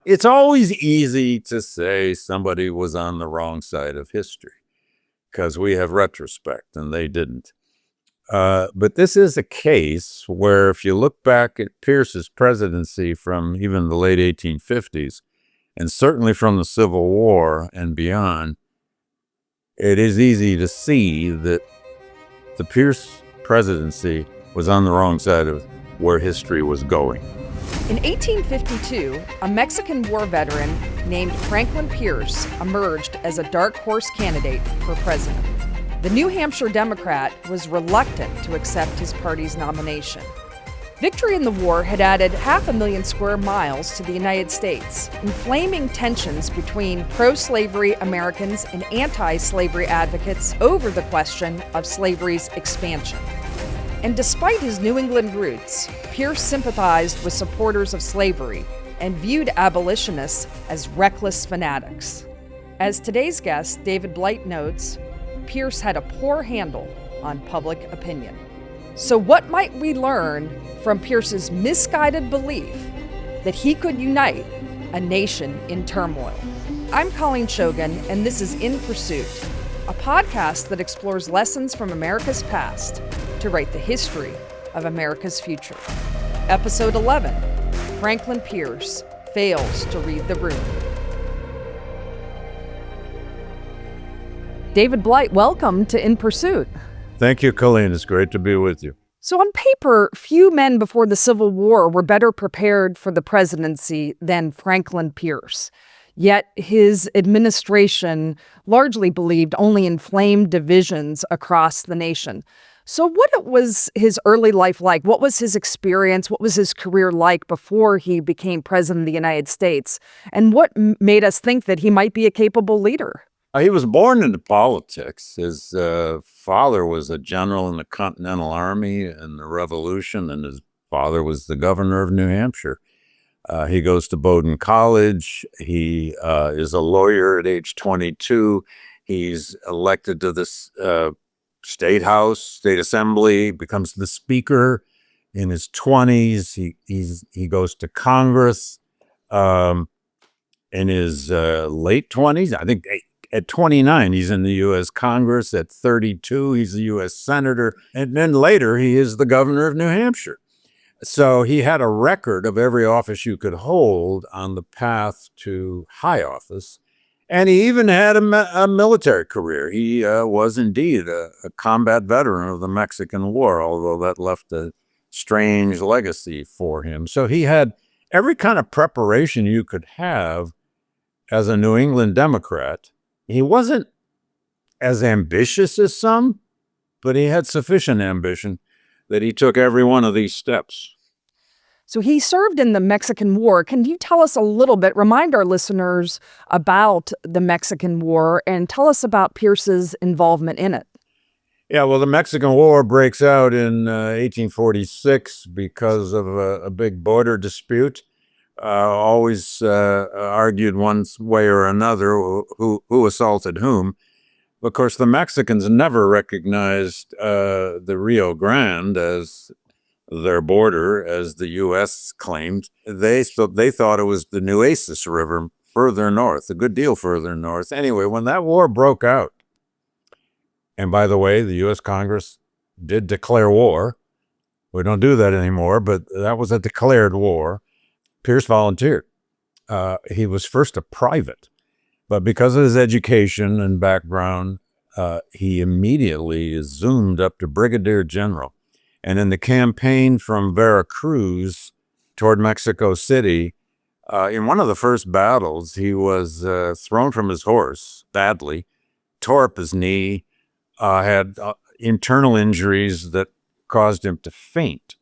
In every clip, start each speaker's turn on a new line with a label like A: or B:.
A: it's always easy to say somebody was on the wrong side of history because we have retrospect and they didn't. But this is a case where if you look back at Pierce's presidency from even the late 1850s, and certainly from the Civil War and beyond, it is easy to see that the Pierce presidency was on the wrong side of where history was going.
B: In 1852, a Mexican War veteran named Franklin Pierce emerged as a dark horse candidate for president. The New Hampshire Democrat was reluctant to accept his party's nomination. Victory in the war had added 500,000 square miles to the United States, inflaming tensions between pro-slavery Americans and anti-slavery advocates over the question of slavery's expansion. And despite his New England roots, Pierce sympathized with supporters of slavery and viewed abolitionists as reckless fanatics. As today's guest, David Blight, notes, Pierce had a poor handle on public opinion. So what might we learn from Pierce's misguided belief that he could unite a nation in turmoil? I'm Colleen Shogan, and this is In Pursuit, a podcast that explores lessons from America's past to write the history of America's future. Episode 11, Franklin Pierce Fails to Read the Room. David Blight, welcome to In Pursuit.
A: Thank you, Colleen. It's great to be with you.
B: So on paper, few men before the Civil War were better prepared for the presidency than Franklin Pierce. Yet his administration largely believed only inflamed divisions across the nation. So what was his early life like? What was his experience? What was his career like before he became president of the United States? And what made us think that he might be a capable leader?
A: He was born into politics. His father was a general in the Continental Army in the Revolution, and his father was the governor of New Hampshire. He goes to Bowdoin College. He is a lawyer at age 22. He's elected to this state house, state assembly, becomes the speaker in his 20s. He goes to Congress in his late 20s. I think at 29, he's in the U.S. Congress. At 32, he's a U.S. Senator. And then later, he is the governor of New Hampshire. So he had a record of every office you could hold on the path to high office. And he even had a military career. He was indeed a combat veteran of the Mexican War, although that left a strange legacy for him. So he had every kind of preparation you could have as a New England Democrat. He wasn't as ambitious as some, but he had sufficient ambition that he took every one of these steps.
B: So he served in the Mexican War. Can you tell us a little bit, remind our listeners about the Mexican War and tell us about Pierce's involvement in it?
A: Yeah, well, the Mexican War breaks out in 1846 because of a big border dispute. Always argued one way or another who assaulted whom. Of course, the Mexicans never recognized the Rio Grande as their border, as the U.S. claimed. They thought it was the Nueces River further north, a good deal further north. Anyway, when that war broke out, and by the way, the U.S. Congress did declare war. We don't do that anymore, but that was a declared war. Pierce volunteered. He was first a private, but because of his education and background, he immediately zoomed up to brigadier general. And in the campaign from Veracruz toward Mexico City, in one of the first battles, he was thrown from his horse badly, tore up his knee, had internal injuries that caused him to faint.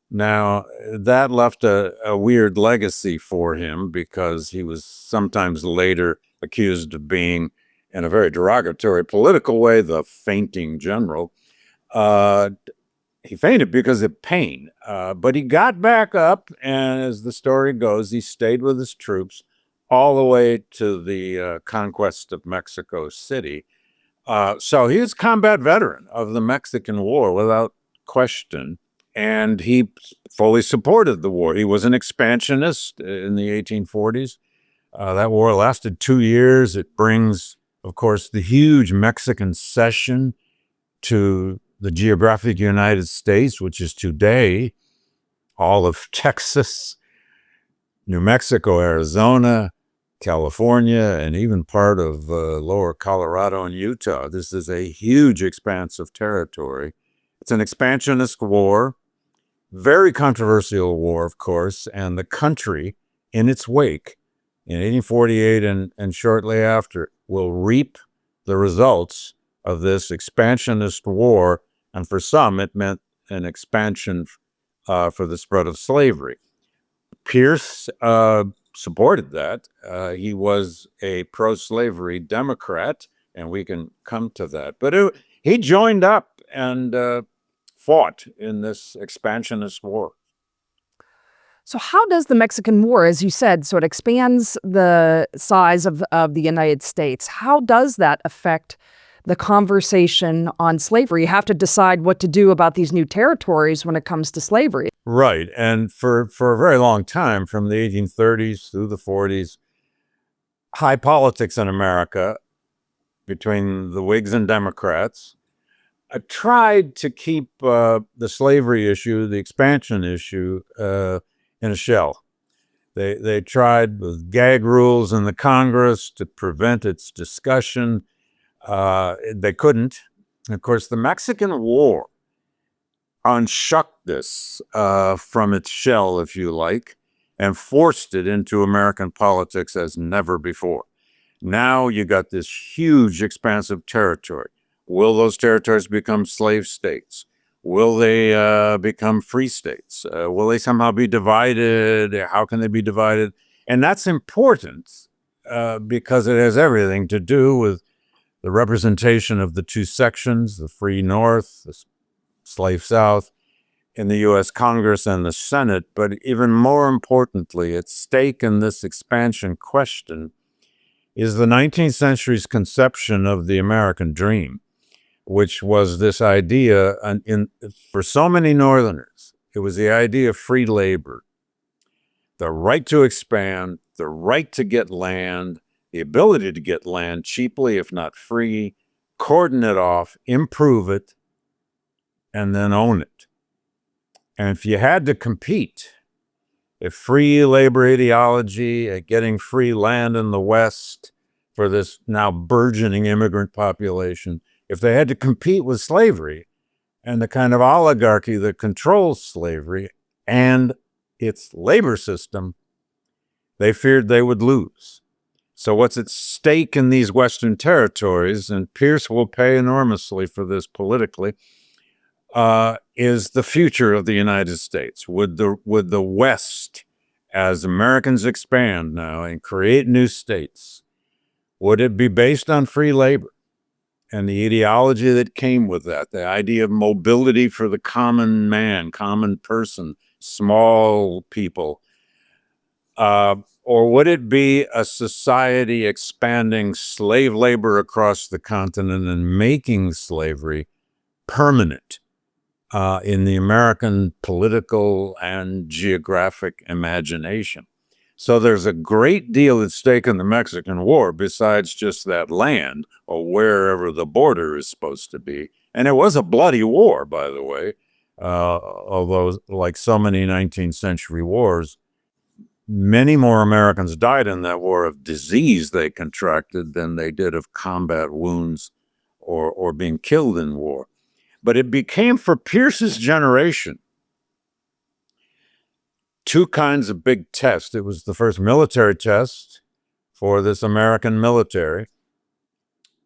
A: Now, that left a weird legacy for him because he was sometimes later accused of being, in a very derogatory political way, the fainting general. He fainted because of pain, but he got back up, and as the story goes, he stayed with his troops all the way to the conquest of Mexico City. So he was a combat veteran of the Mexican War without question. and he fully supported the war. He was an expansionist in the 1840s. That war lasted 2 years. It brings, of course, the huge Mexican cession to the geographic United States, which is today all of Texas, New Mexico, Arizona, California, and even part of lower Colorado and Utah. This is a huge expanse of territory. It's an expansionist war, very controversial war, of course, and the country in its wake in 1848 and shortly after will reap the results of this expansionist war, and for some it meant an expansion for the spread of slavery. Pierce supported that. He was a pro-slavery Democrat, and we can come to that. But he joined up and fought in this expansionist war.
B: So how does the Mexican War, as you said, so it expands the size of the United States, how does that affect the conversation on slavery? You have to decide what to do about these new territories when it comes to slavery.
A: Right. And for a very long time, from the 1830s through the 40s, high politics in America between the Whigs and Democrats tried to keep the slavery issue, the expansion issue, in a shell. They tried with gag rules in the Congress to prevent its discussion. They couldn't. Of course, the Mexican War unshook this from its shell, if you like, and forced it into American politics as never before. Now you got this huge, expansive territory. Will those territories become slave states? Will they become free states? Will they somehow be divided? How can they be divided? And that's important because it has everything to do with the representation of the two sections, the free North, the slave South, in the U.S. Congress and the Senate. But even more importantly, at stake in this expansion question is the 19th century's conception of the American dream, which was this idea, for so many Northerners, it was the idea of free labor, the right to expand, the right to get land, the ability to get land cheaply, if not free, cordon it off, improve it, and then own it. And if you had to compete, if free labor ideology, getting free land in the West for this now burgeoning immigrant population, if they had to compete with slavery and the kind of oligarchy that controls slavery and its labor system, they feared they would lose. So what's at stake in these Western territories, and Pierce will pay enormously for this politically, is the future of the United States. Would the West, as Americans expand now and create new states, would it be based on free labor? And the ideology that came with that, the idea of mobility for the common man, common person, small people, or would it be a society expanding slave labor across the continent and making slavery permanent in the American political and geographic imagination? So there's a great deal at stake in the Mexican War besides just that land or wherever the border is supposed to be. And it was a bloody war, by the way, although like so many 19th century wars, many more Americans died in that war of disease they contracted than they did of combat wounds or being killed in war. But it became, for Pierce's generation, two kinds of big tests. It was the first military test for this American military.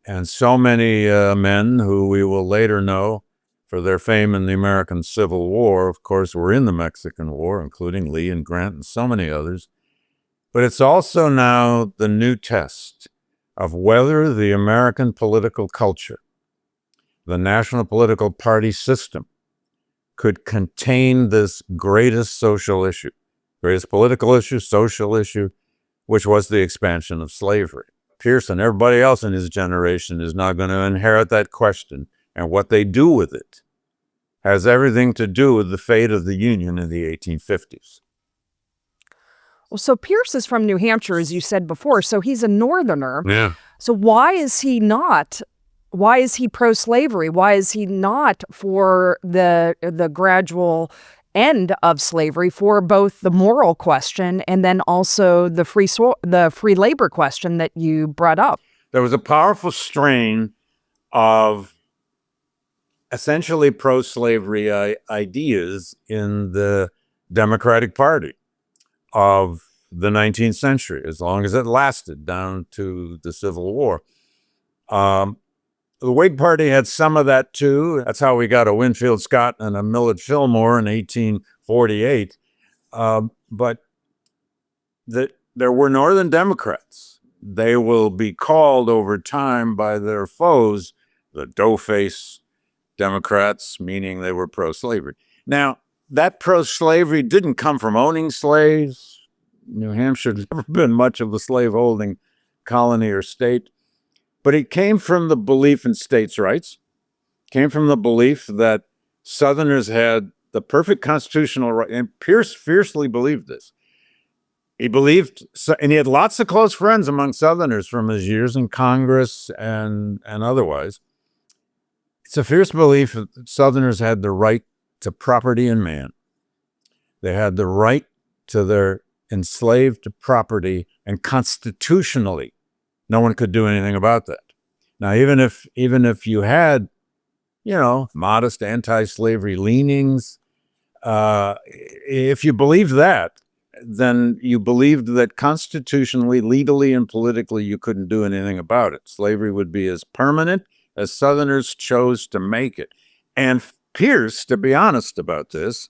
A: And so many men who we will later know for their fame in the American Civil War, of course, were in the Mexican War, including Lee and Grant and so many others. But it's also now the new test of whether the American political culture, the national political party system, could contain this greatest social issue, greatest political issue, social issue, which was the expansion of slavery. Pierce and everybody else in his generation is now going to inherit that question, and what they do with it has everything to do with the fate of the Union in the 1850s.
B: Well, so Pierce is from New Hampshire, as you said before, so he's a Northerner.
A: Yeah.
B: So why is he not? Why is he pro-slavery? Why is he not for the gradual end of slavery, for both the moral question and then also the free labor question that you brought up?
A: There was a powerful strain of essentially pro-slavery ideas in the Democratic Party of the 19th century, as long as it lasted down to the Civil War. The Whig Party had some of that too. That's how we got a Winfield Scott and a Millard Fillmore in 1848. But there were Northern Democrats. They will be called over time by their foes the dough-faced Democrats, meaning they were pro-slavery. Now, that pro-slavery didn't come from owning slaves. New Hampshire's never been much of a slave-holding colony or state. But it came from the belief in states' rights, came from the belief that Southerners had the perfect constitutional right, and Pierce fiercely believed this. He believed, and he had lots of close friends among Southerners from his years in Congress and otherwise. It's a fierce belief that Southerners had the right to property and man. They had the right to their enslaved property, and constitutionally, no one could do anything about that. Now, even if you had, modest anti-slavery leanings, if you believed that, then you believed that constitutionally, legally, and politically, you couldn't do anything about it. Slavery would be as permanent as Southerners chose to make it. And Pierce, to be honest about this,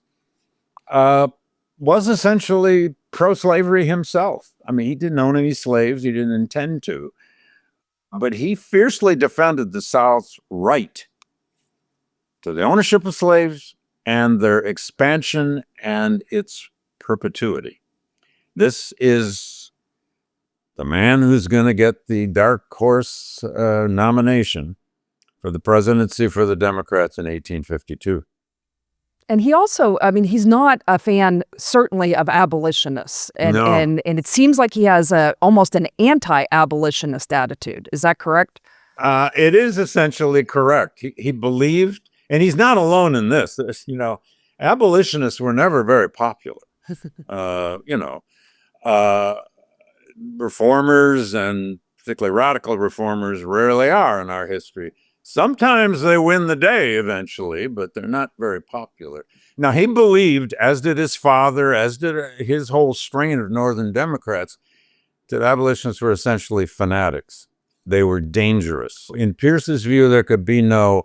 A: was essentially pro-slavery himself. I mean, he didn't own any slaves. He didn't intend to. But he fiercely defended the South's right to the ownership of slaves and their expansion and its perpetuity. This is the man who's going to get the dark horse nomination for the presidency for the Democrats in 1852.
B: And he also, he's not a fan, certainly, of abolitionists. And,
A: No.
B: and it seems like he has almost an anti-abolitionist attitude. Is that correct?
A: It is essentially correct. He believed, and he's not alone in this. Abolitionists were never very popular. Reformers, and particularly radical reformers, rarely are in our history. Sometimes they win the day eventually, but they're not very popular. Now, he believed, as did his father, as did his whole strain of Northern Democrats, that abolitionists were essentially fanatics. They were dangerous. In Pierce's view, there could be no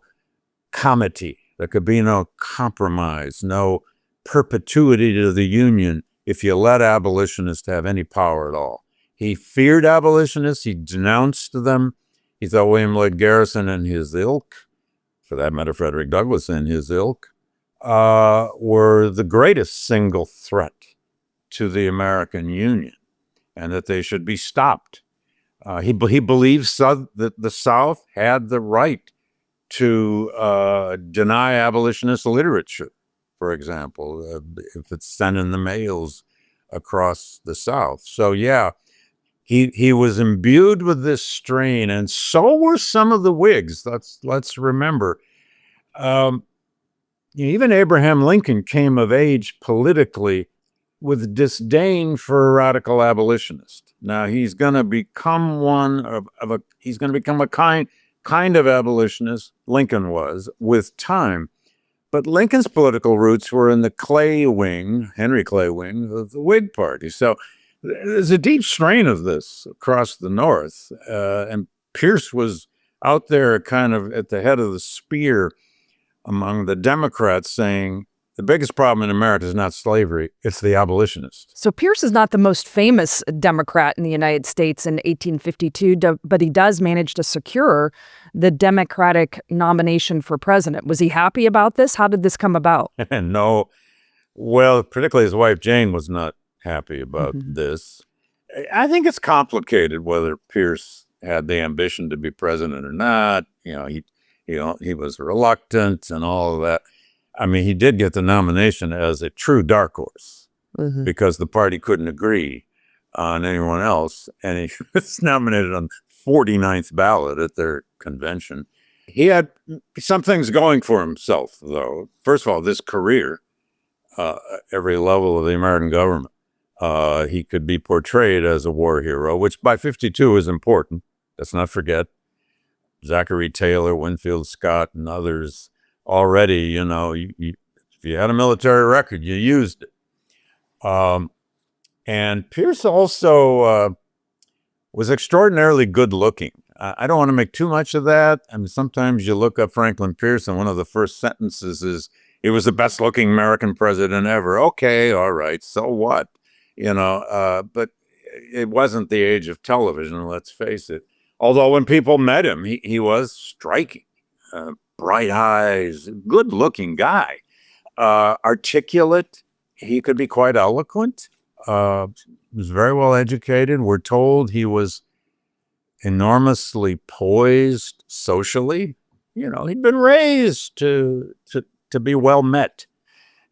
A: comity. There could be no compromise, no perpetuity to the Union if you let abolitionists have any power at all. He feared abolitionists. He denounced them. He thought William Lloyd Garrison and his ilk, for that matter, Frederick Douglass and his ilk, were the greatest single threat to the American Union, and that they should be stopped. He believes that the South had the right to deny abolitionist literature, for example, if it's sent in the mails across the South. So, yeah. He was imbued with this strain, and so were some of the Whigs. Let's remember. Even Abraham Lincoln came of age politically with disdain for a radical abolitionist. Now he's going to become a kind of abolitionist. Lincoln was, with time. But Lincoln's political roots were in the Henry Clay wing of the Whig Party. So there's a deep strain of this across the North, and Pierce was out there kind of at the head of the spear among the Democrats, saying the biggest problem in America is not slavery, it's the abolitionists.
B: So Pierce is not the most famous Democrat in the United States in 1852, but he does manage to secure the Democratic nomination for president. Was he happy about this? How did this come about?
A: No. Well, particularly his wife, Jane, was not happy about this. I think it's complicated whether Pierce had the ambition to be president or not. He was reluctant and all of that. I mean, he did get the nomination as a true dark horse because the party couldn't agree on anyone else. And he was nominated on 49th ballot at their convention. He had some things going for himself, though. First of all, this career, every level of the American government, he could be portrayed as a war hero, which by 52 is important. Let's not forget Zachary Taylor, Winfield Scott, and others already, you know, if you had a military record, you used it. And Pierce also was extraordinarily good looking. I don't want to make too much of that. I mean, sometimes you look up Franklin Pierce and one of the first sentences is, he was the best looking American president ever. Okay, all right, so what? You know, but it wasn't the age of television, let's face it. Although when people met him, he was striking. Bright eyes, good looking guy. Articulate, he could be quite eloquent. Was very well educated. We're told he was enormously poised socially. You know, he'd been raised to be well met,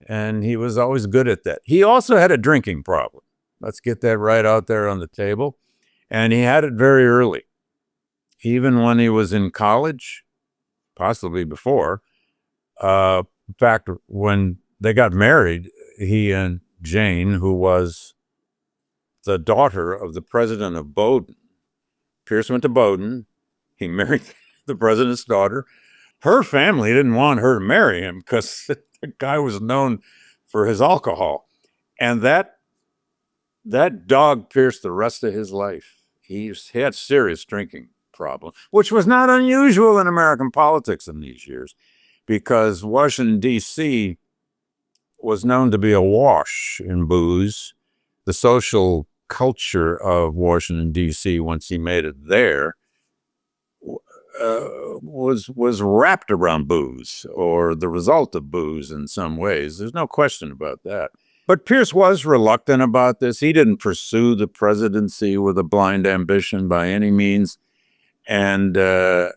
A: and he was always good at that. He also had a drinking problem. Let's get that right out there on the table. And he had it very early. Even when he was in college, possibly before. In fact, when they got married, he and Jane, who was the daughter of the president of Bowdoin. Pierce went to Bowdoin. He married the president's daughter. Her family didn't want her to marry him because the guy was known for his alcohol. And that dogged Pierce the rest of his life. He had serious drinking problem, which was not unusual in American politics in these years, because Washington, D.C. was known to be awash in booze. The social culture of Washington, D.C., once he made it there, was wrapped around booze, or the result of booze in some ways. There's no question about that. But Pierce was reluctant about this. He didn't pursue the presidency with a blind ambition by any means. And to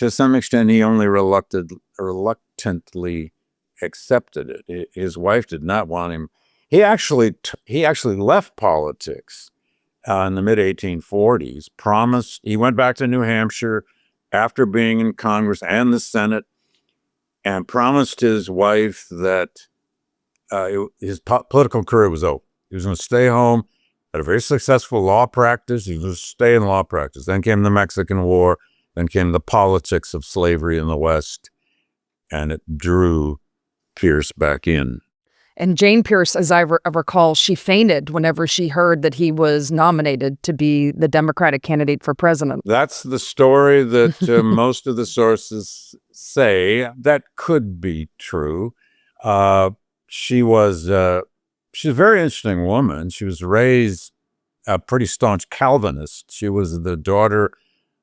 A: some extent, he only reluctantly accepted it. His wife did not want him. He actually left politics in the mid-1840s, promised, he went back to New Hampshire after being in Congress and the Senate, and promised his wife that his political career was over. He was going to stay home, had a very successful law practice. He was going to stay in law practice. Then came the Mexican War. Then came the politics of slavery in the West, and it drew Pierce back in.
B: And Jane Pierce, as I recall, she fainted whenever she heard that he was nominated to be the Democratic candidate for president. That's
A: the story that most of the sources say. That could be true. She's a very interesting woman. She was raised a pretty staunch Calvinist. She was the daughter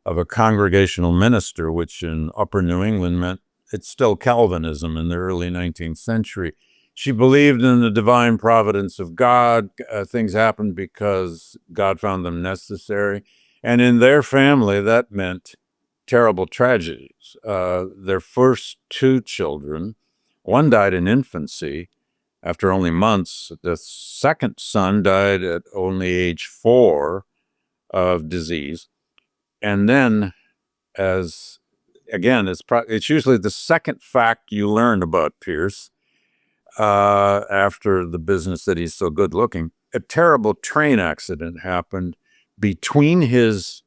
A: of a congregational minister, which in Upper New England meant it's still Calvinism in the early 19th century. She believed in the divine providence of God. Things happened because God found them necessary. And in their family, that meant terrible tragedies. Their first two children, one died in infancy after only months. The second son died at only age 4 of disease. And then, it's usually the second fact you learn about Pierce, after the business that he's so good looking. A terrible train accident happened between his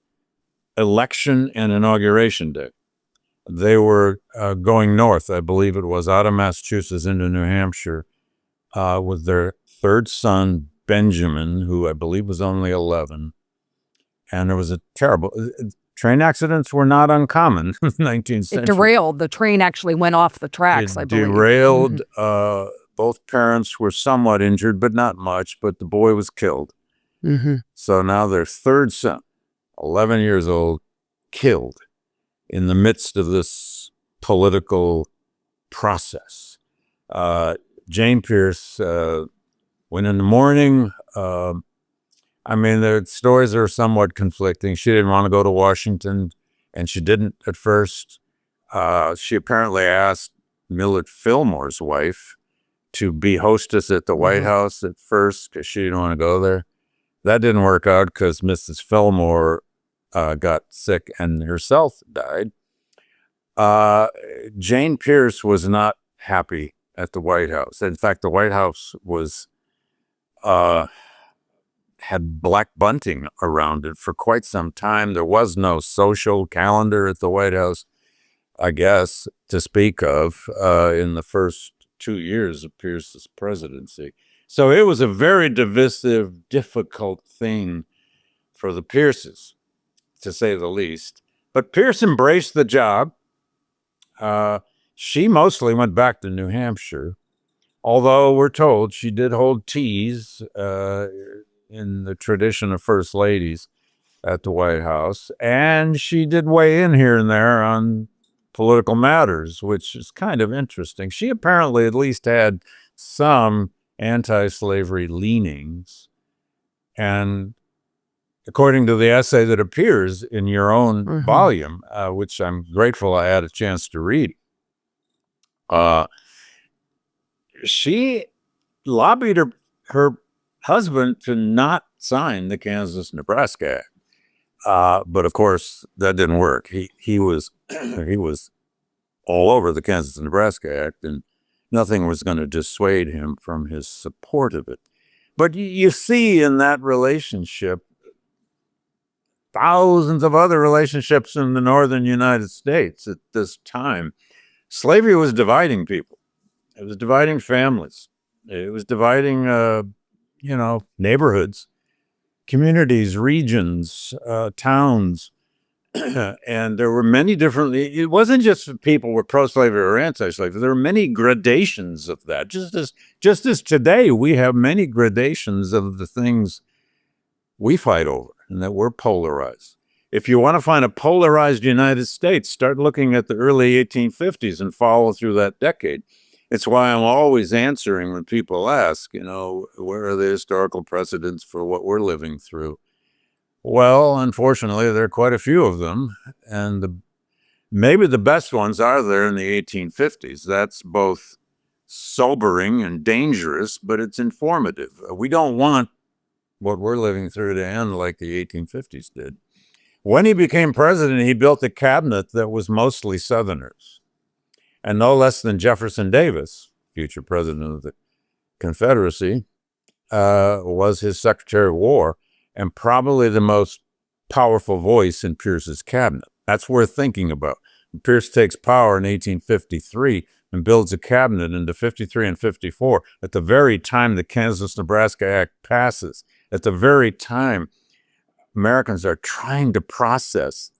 A: election and inauguration day. They were going north, I believe it was, out of Massachusetts into New Hampshire, with their third son, Benjamin, who I believe was only 11. And there was a terrible... Train accidents were not uncommon in the 19th century.
B: It derailed. The train actually went off the tracks, I believe.
A: Derailed. Mm-hmm. Both parents were somewhat injured, but not much. But the boy was killed. Mm-hmm. So now their third son, 11 years old, killed in the midst of this political process. Jane Pierce went in the morning. The stories are somewhat conflicting. She didn't want to go to Washington, and she didn't at first. She apparently asked Millard Fillmore's wife, to be hostess at the White House at first because she didn't want to go there. That didn't work out because Mrs. Fillmore got sick and herself died. Jane Pierce was not happy at the White House. In fact, the White House was had black bunting around it for quite some time. There was no social calendar at the White House, I guess, to speak of in the first 2 years of Pierce's presidency. So it was a very divisive, difficult thing for the Pierces, to say the least. But Pierce embraced the job. She mostly went back to New Hampshire, although we're told she did hold teas in the tradition of first ladies at the White House, and she did weigh in here and there on political matters, which is kind of interesting. She apparently at least had some anti-slavery leanings, and according to the essay that appears in your own volume, which I'm grateful I had a chance to read, she lobbied her husband to not sign the Kansas-Nebraska Act. But of course, that didn't work. He was he was all over the Kansas-Nebraska Act, and nothing was going to dissuade him from his support of it. But you see in that relationship thousands of other relationships in the northern United States at this time. Slavery was dividing people. It was dividing families. It was dividing, neighborhoods, communities, regions, towns. And there were many different, it wasn't just people were pro-slavery or anti-slavery. There were many gradations of that. Just as today, we have many gradations of the things we fight over and that we're polarized. If you want to find a polarized United States, start looking at the early 1850s and follow through that decade. It's why I'm always answering when people ask, where are the historical precedents for what we're living through? Well, unfortunately, there are quite a few of them, and maybe the best ones are there in the 1850s. That's both sobering and dangerous, but it's informative. We don't want what we're living through to end like the 1850s did. When he became president, he built a cabinet that was mostly Southerners, and no less than Jefferson Davis, future president of the Confederacy, was his Secretary of War, and probably the most powerful voice in Pierce's cabinet. That's worth thinking about. Pierce takes power in 1853 and builds a cabinet into 53 and 54 at the very time the Kansas-Nebraska Act passes, at the very time Americans are trying to process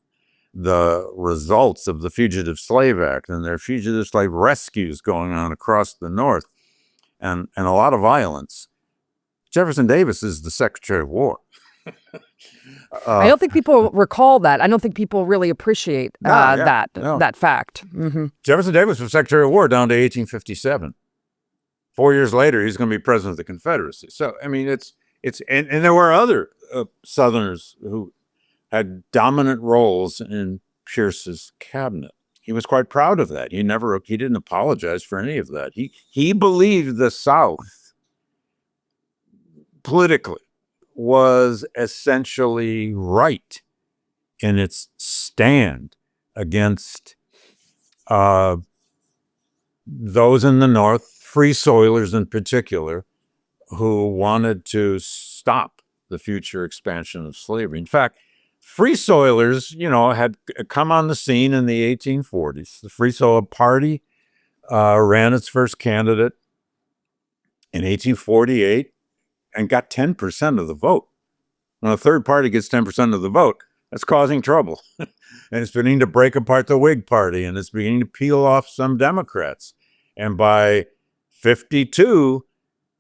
A: the results of the Fugitive Slave Act, and there are fugitive slave rescues going on across the North, and a lot of violence. Jefferson Davis is the Secretary of War.
B: I don't think people recall that. I don't think people really appreciate that fact.
A: Jefferson Davis was Secretary of War down to 1857. 4 years later, he's going to be president of the Confederacy. So, I mean, and there were other Southerners who had dominant roles in Pierce's cabinet. He was quite proud of that. He didn't apologize for any of that. He believed the South politically was essentially right in its stand against those in the North, free soilers in particular, who wanted to stop the future expansion of slavery. In fact, free soilers, had come on the scene in the 1840s. The Free Soil Party ran its first candidate in 1848 and got 10% of the vote. When a third party gets 10% of the vote, that's causing trouble. And it's beginning to break apart the Whig Party, and it's beginning to peel off some Democrats. And by 52,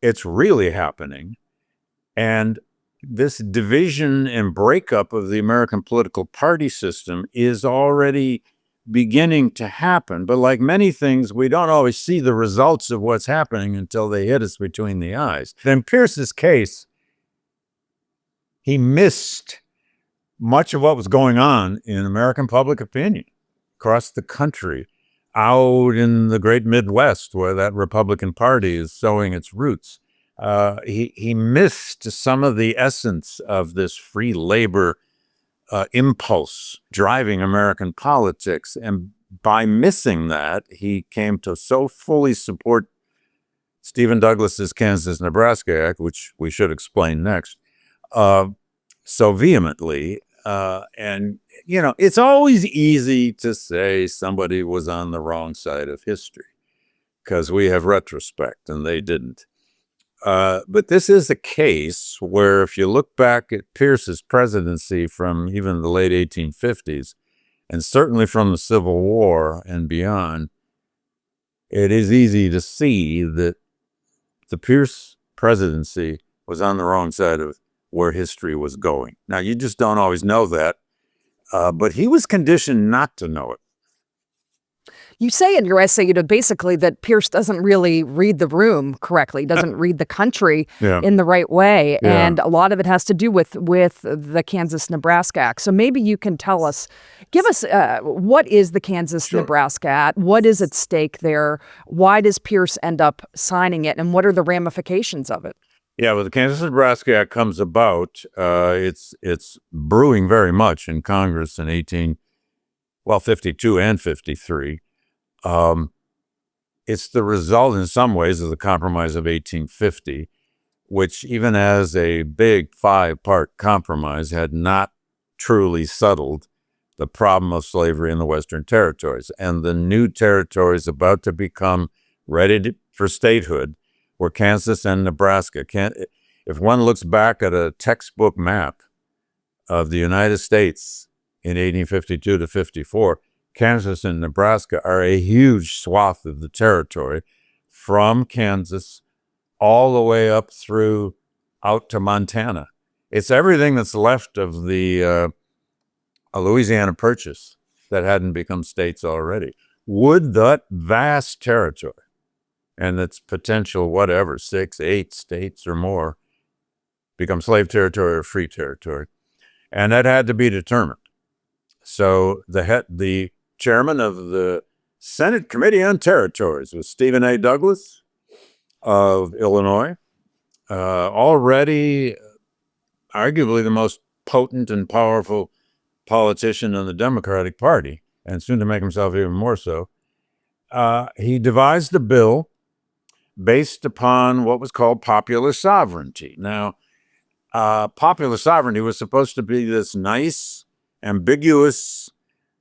A: it's really happening. And this division and breakup of the American political party system is already beginning to happen. But like many things, we don't always see the results of what's happening until they hit us between the eyes. In Pierce's case, he missed much of what was going on in American public opinion across the country. out in the great Midwest, where that Republican Party is sowing its roots. He missed some of the essence of this free labor impulse driving American politics. And by missing that, he came to so fully support Stephen Douglas's Kansas-Nebraska Act, which we should explain next, so vehemently. And, it's always easy to say somebody was on the wrong side of history because we have retrospect and they didn't. But this is a case where if you look back at Pierce's presidency from even the late 1850s, and certainly from the Civil War and beyond, it is easy to see that the Pierce presidency was on the wrong side of where history was going. Now, you just don't always know that, but he was conditioned not to know it.
B: You say in your essay, basically that Pierce doesn't really read the room correctly, doesn't read the country in the right way.
A: Yeah.
B: And a lot of it has to do with the Kansas-Nebraska Act. So maybe you can tell us, give us, what is the Kansas-Nebraska Act? What is at stake there? Why does Pierce end up signing it? And what are the ramifications of it?
A: Yeah, well, the Kansas-Nebraska Act comes about. It's brewing very much in Congress in 52 and 53. It's the result in some ways of the Compromise of 1850, which even as a big 5-part compromise had not truly settled the problem of slavery in the Western territories. And the new territories about to become ready for statehood were Kansas and Nebraska. If one looks back at a textbook map of the United States in 1852 to 54, Kansas and Nebraska are a huge swath of the territory from Kansas all the way up through out to Montana. It's everything that's left of the Louisiana Purchase that hadn't become states already. Would that vast territory and its potential, 6, 8 states or more, become slave territory or free territory? And that had to be determined. So the chairman of the Senate Committee on Territories was Stephen A. Douglas of Illinois, already arguably the most potent and powerful politician in the Democratic Party, and soon to make himself even more so. He devised a bill based upon what was called popular sovereignty. Now, popular sovereignty was supposed to be this nice, ambiguous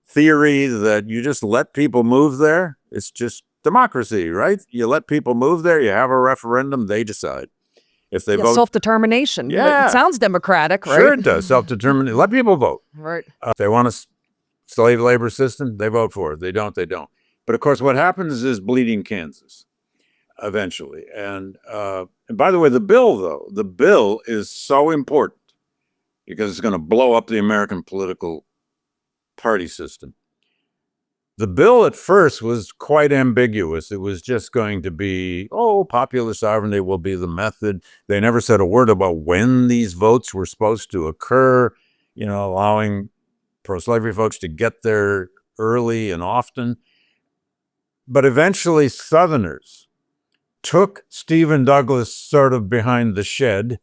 A: theory that you just let people move there. It's just democracy, right? You let people move there, you have a referendum, they decide. If they vote,
B: self-determination.
A: Yeah.
B: It sounds democratic, right?
A: Sure it does, self-determination. Let people vote.
B: Right.
A: If they want a slave labor system, they vote for it. They don't, they don't. But of course, what happens is bleeding Kansas eventually. And by the way, the bill is so important because it's going to blow up the American political party system. The bill at first was quite ambiguous. It was just going to be, popular sovereignty will be the method. They never said a word about when these votes were supposed to occur, allowing pro-slavery folks to get there early and often. But eventually Southerners took Stephen Douglas sort of behind the shed,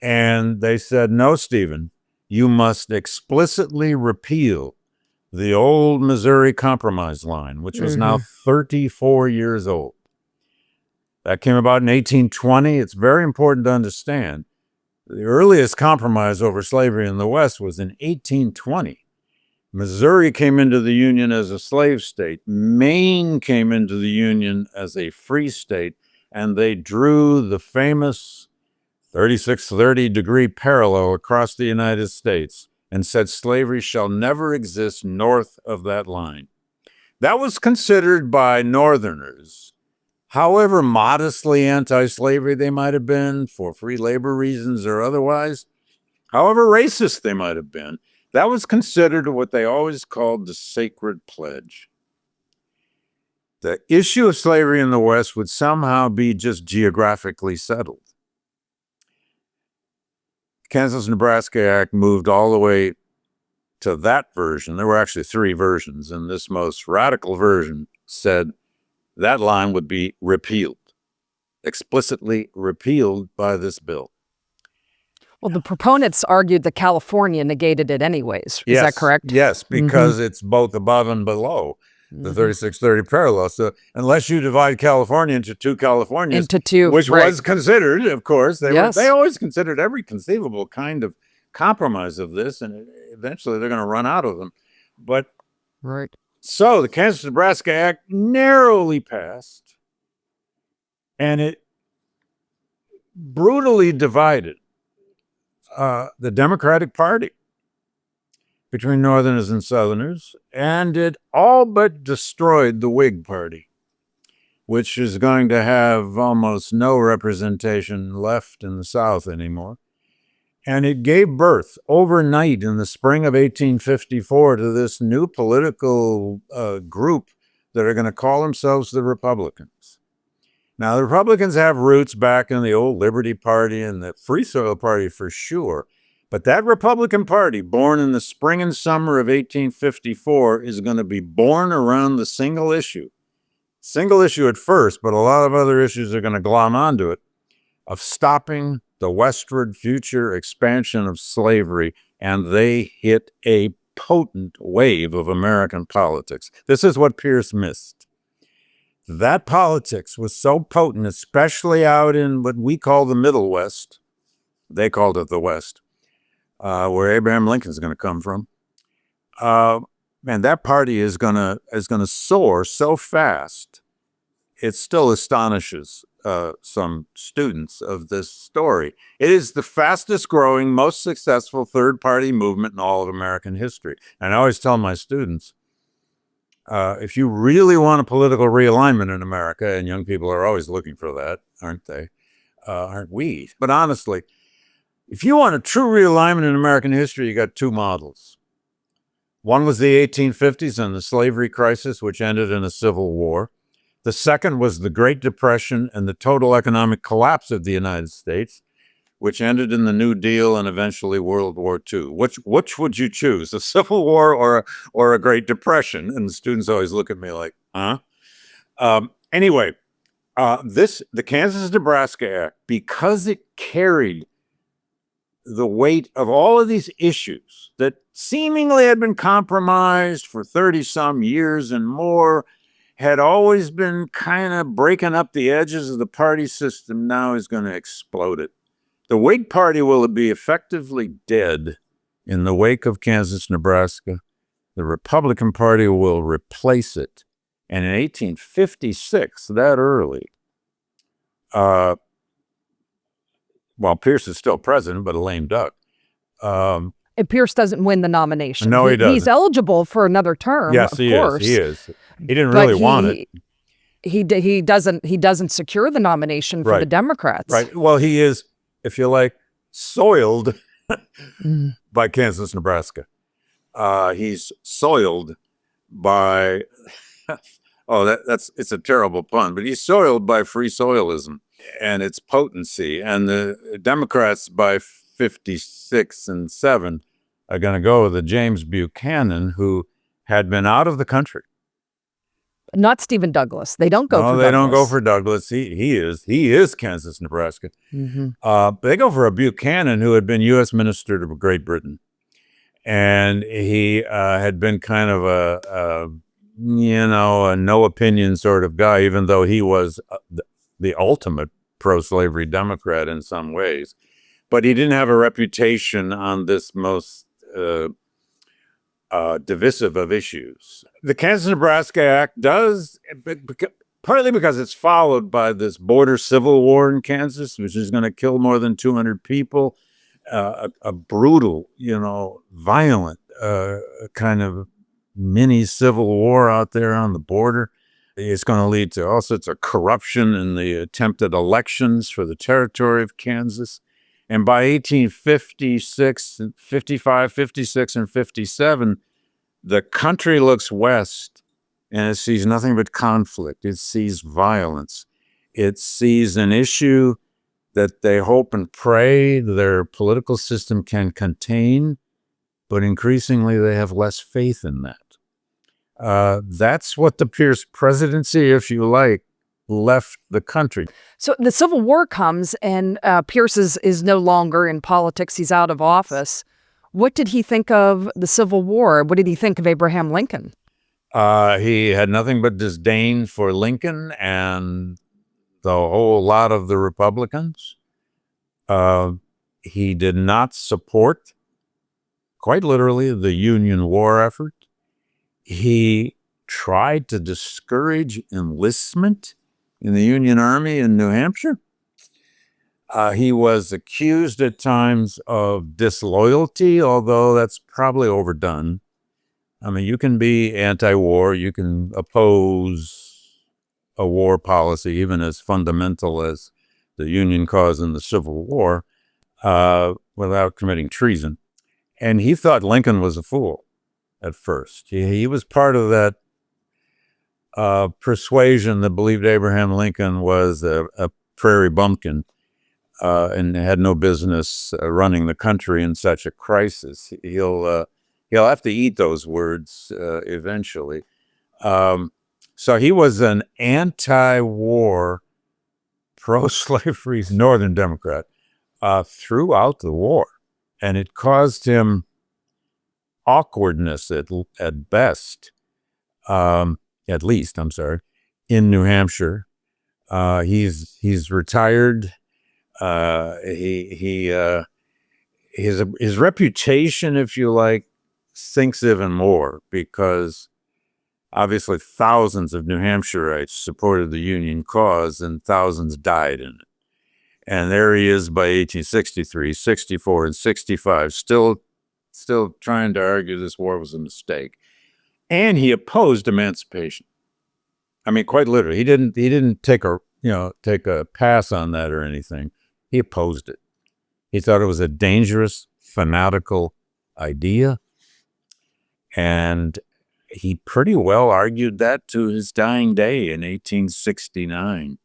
A: and they said, no, Stephen, you must explicitly repeal the old Missouri Compromise line, which was now 34 years old. That came about in 1820. It's very important to understand. The earliest compromise over slavery in the West was in 1820. Missouri came into the Union as a slave state. Maine came into the Union as a free state, and they drew the famous 3630-degree parallel across the United States and said slavery shall never exist north of that line. That was considered by Northerners, however modestly anti-slavery they might have been for free labor reasons or otherwise, however racist they might have been, that was considered what they always called the sacred pledge. The issue of slavery in the West would somehow be just geographically settled. Kansas-Nebraska Act moved all the way to that version. There were actually 3 versions, and this most radical version said that line would be repealed, explicitly repealed by this bill.
B: Well, the proponents argued that California negated it anyways. Is that correct?
A: Yes, because it's both above and below the 3630 parallel. So unless you divide California into 2 Californias, which was considered, of course, they always considered every conceivable kind of compromise of this, and eventually they're going to run out of them. But so the Kansas-Nebraska Act narrowly passed, and it brutally divided the Democratic Party between Northerners and Southerners, and it all but destroyed the Whig Party, which is going to have almost no representation left in the South anymore. And it gave birth overnight in the spring of 1854 to this new political group that are going to call themselves the Republicans. Now, the Republicans have roots back in the old Liberty Party and the Free Soil Party for sure, but that Republican Party, born in the spring and summer of 1854, is going to be born around the single issue at first, but a lot of other issues are going to glom onto it, of stopping the westward future expansion of slavery, and they hit a potent wave of American politics. This is what Pierce missed. That politics was so potent, especially out in what we call the Middle West. They called it the West, where Abraham Lincoln's going to come from. Man, that party is going to soar so fast. It still astonishes some students of this story. It is the fastest growing, most successful third-party movement in all of American history. And I always tell my students, if you really want a political realignment in America, and young people are always looking for that, aren't they? Aren't we? But honestly, if you want a true realignment in American history, you got 2 models. One was the 1850s and the slavery crisis, which ended in a civil war. The second was the Great Depression and the total economic collapse of the United States, which ended in the New Deal and eventually World War II. Which would you choose, a Civil War or a Great Depression? And the students always look at me like, huh? Anyway, the Kansas-Nebraska Act, because it carried the weight of all of these issues that seemingly had been compromised for 30-some years and more, had always been kind of breaking up the edges of the party system, now is going to explode it. The Whig Party will be effectively dead in the wake of Kansas-Nebraska. The Republican Party will replace it. And in 1856, that early, while Pierce is still president, but a lame duck.
B: And Pierce doesn't win the nomination.
A: No, he doesn't.
B: He's eligible for another term,
A: yes,
B: of
A: he
B: course.
A: He is. He didn't really want it.
B: He doesn't secure the nomination for the Democrats.
A: Right. Well, he is, if you like, soiled by Kansas-Nebraska. He's soiled by, it's a terrible pun, but he's soiled by free soilism and its potency. And the Democrats by 56 and 7 are going to go with the James Buchanan, who had been out of the country.
B: Not Stephen Douglas. They don't go for Douglas.
A: No, they don't go for Douglas. He is Kansas-Nebraska. But they go for a Buchanan who had been U.S. Minister to Great Britain. And he had been kind of a no opinion sort of guy, even though he was the ultimate pro-slavery Democrat in some ways. But he didn't have a reputation on this most divisive of issues. The Kansas-Nebraska Act does, partly because it's followed by this border civil war in Kansas, which is going to kill more than 200 people, a brutal, violent kind of mini civil war out there on the border. It's going to lead to all sorts of corruption in the attempted elections for the territory of Kansas. And by 1856, 55, 56, and 57, the country looks west and it sees nothing but conflict. It sees violence. It sees an issue that they hope and pray their political system can contain, but increasingly they have less faith in that. That's what the Pierce presidency, if you like, left the country.
B: So the Civil War comes, and Pierce is no longer in politics. He's out of office. What did he think of the Civil War? What did he think of Abraham Lincoln?
A: He had nothing but disdain for Lincoln and the whole lot of the Republicans. He did not support, quite literally, the Union war effort. He tried to discourage enlistment in the Union Army in New Hampshire. He was accused at times of disloyalty, although that's probably overdone. I mean, you can be anti-war, you can oppose a war policy, even as fundamental as the Union cause in the Civil War, without committing treason. And he thought Lincoln was a fool at first. He was part of that persuasion that believed Abraham Lincoln was a prairie bumpkin and had no business running the country in such a crisis. He'll have to eat those words eventually. So he was an anti-war, pro-slavery Northern Democrat throughout the war, and it caused him awkwardness at best. At least, I'm sorry, in New Hampshire. He's retired. His reputation, if you like, sinks even more because obviously thousands of New Hampshireites supported the Union cause and thousands died in it. And there he is by 1863, 64, and 65, still trying to argue this war was a mistake. And he opposed emancipation. I mean, quite literally, he didn't take a pass on that or anything. He opposed it. He thought it was a dangerous, fanatical idea, and he pretty well argued that to his dying day in 1869.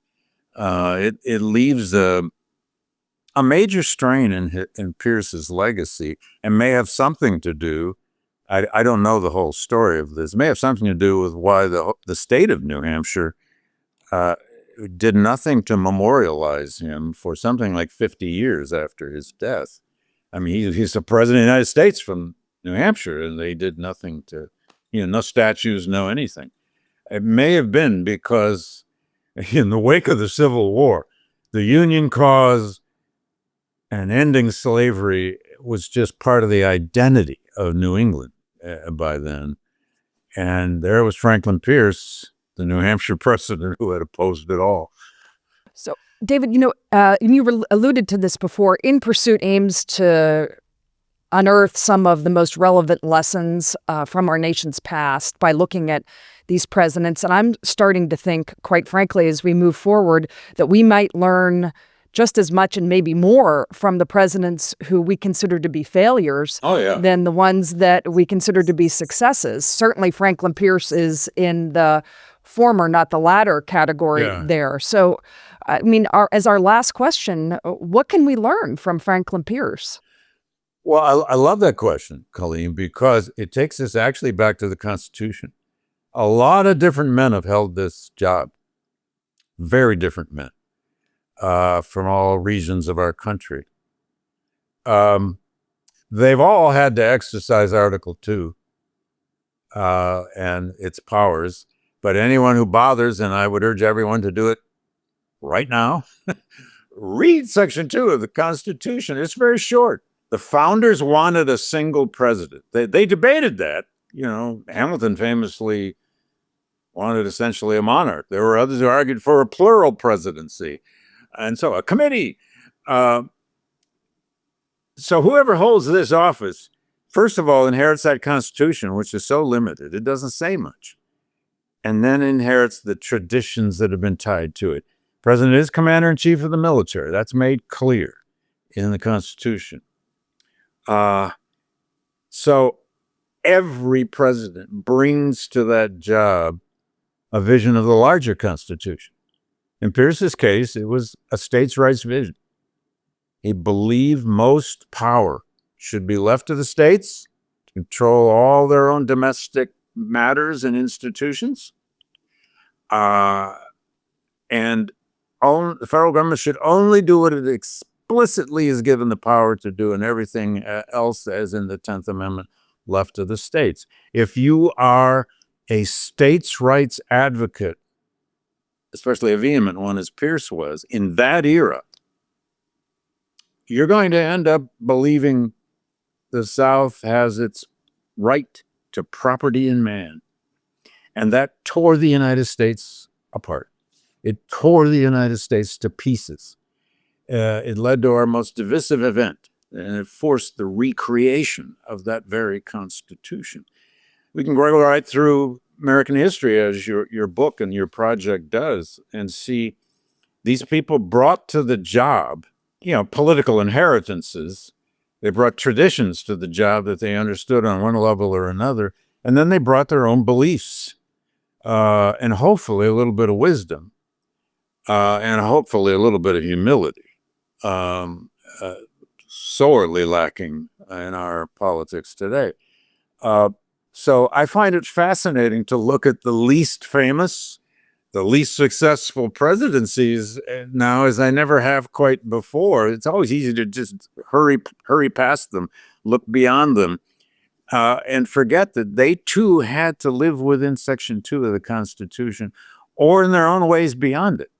A: It leaves a major strain in Pierce's legacy, and may have something to do. I don't know the whole story of this. It may have something to do with why the state of New Hampshire did nothing to memorialize him for something like 50 years after his death. I mean, he's the president of the United States from New Hampshire, and they did nothing to, no statues, no anything. It may have been because in the wake of the Civil War, the Union cause and ending slavery was just part of the identity of New England by then. And there was Franklin Pierce, the New Hampshire president, who had opposed it all.
B: So, David, you alluded to this before. In Pursuit aims to unearth some of the most relevant lessons from our nation's past by looking at these presidents. And I'm starting to think, quite frankly, as we move forward, that we might learn just as much and maybe more from the presidents who we consider to be failures than the ones that we consider to be successes. Certainly Franklin Pierce is in the former, not the latter category there. So, I mean, as our last question, what can we learn from Franklin Pierce?
A: Well, I love that question, Colleen, because it takes us actually back to the Constitution. A lot of different men have held this job, very different men. From all regions of our country. They've all had to exercise Article 2 and its powers, but anyone who bothers, and I would urge everyone to do it right now, read Section 2 of the Constitution. It's very short. The founders wanted a single president. They debated that. Hamilton famously wanted essentially a monarch. There were others who argued for a plural presidency. And so a committee. So whoever holds this office, first of all, inherits that Constitution, which is so limited. It doesn't say much. And then inherits the traditions that have been tied to it. President is commander-in-chief of the military. That's made clear in the Constitution. So every president brings to that job a vision of the larger Constitution. In Pierce's case, it was a states' rights vision. He believed most power should be left to the states control all their own domestic matters and institutions. And the federal government should only do what it explicitly is given the power to do, and everything else, as in the 10th Amendment, left to the states. If you are a states' rights advocate, especially a vehement one as Pierce was, in that era, you're going to end up believing the South has its right to property in man. And that tore the United States apart. It tore the United States to pieces. It led to our most divisive event, and it forced the recreation of that very Constitution. We can go right through American history, as your book and your project does, and see these people brought to the job, political inheritances. They brought traditions to the job that they understood on one level or another, and then they brought their own beliefs, and hopefully a little bit of wisdom, and hopefully a little bit of humility, sorely lacking in our politics today. So I find it fascinating to look at the least famous, the least successful presidencies now, as I never have quite before. It's always easy to just hurry past them, look beyond them, and forget that they too had to live within Section 2 of the Constitution, or in their own ways beyond it.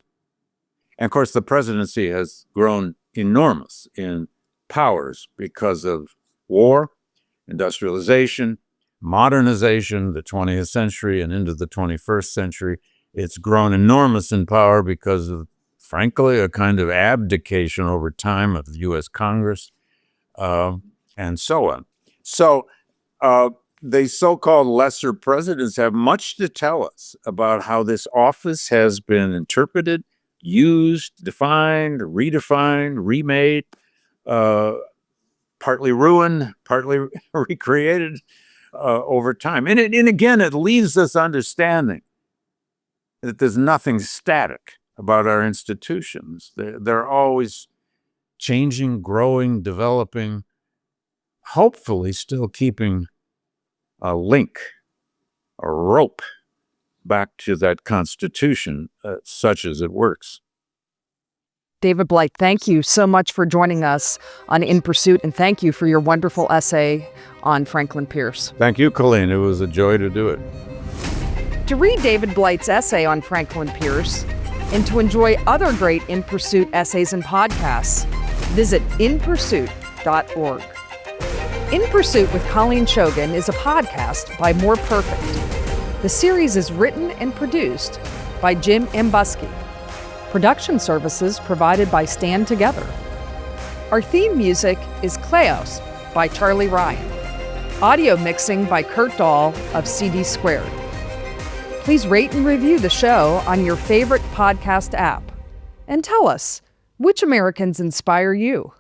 A: And of course, the presidency has grown enormous in powers because of war, industrialization, modernization, the 20th century and into the 21st century. It's grown enormous in power because of, frankly, a kind of abdication over time of the U.S. Congress, and so on. So the so-called lesser presidents have much to tell us about how this office has been interpreted, used, defined, redefined, remade, partly ruined, partly recreated over time. And again, it leaves us understanding that there's nothing static about our institutions. They're always changing, growing, developing, hopefully still keeping a link, a rope back to that Constitution, such as it works.
B: David Blight, thank you so much for joining us on In Pursuit, and thank you for your wonderful essay on Franklin Pierce.
A: Thank you, Colleen. It was a joy to do it.
B: To read David Blight's essay on Franklin Pierce and to enjoy other great In Pursuit essays and podcasts, visit inpursuit.org. In Pursuit with Colleen Shogan is a podcast by More Perfect. The series is written and produced by Jim Ambusky. Production services provided by Stand Together. Our theme music is Kleos by Charlie Ryan. Audio mixing by Kurt Dahl of CD Squared. Please rate and review the show on your favorite podcast app. And tell us, which Americans inspire you?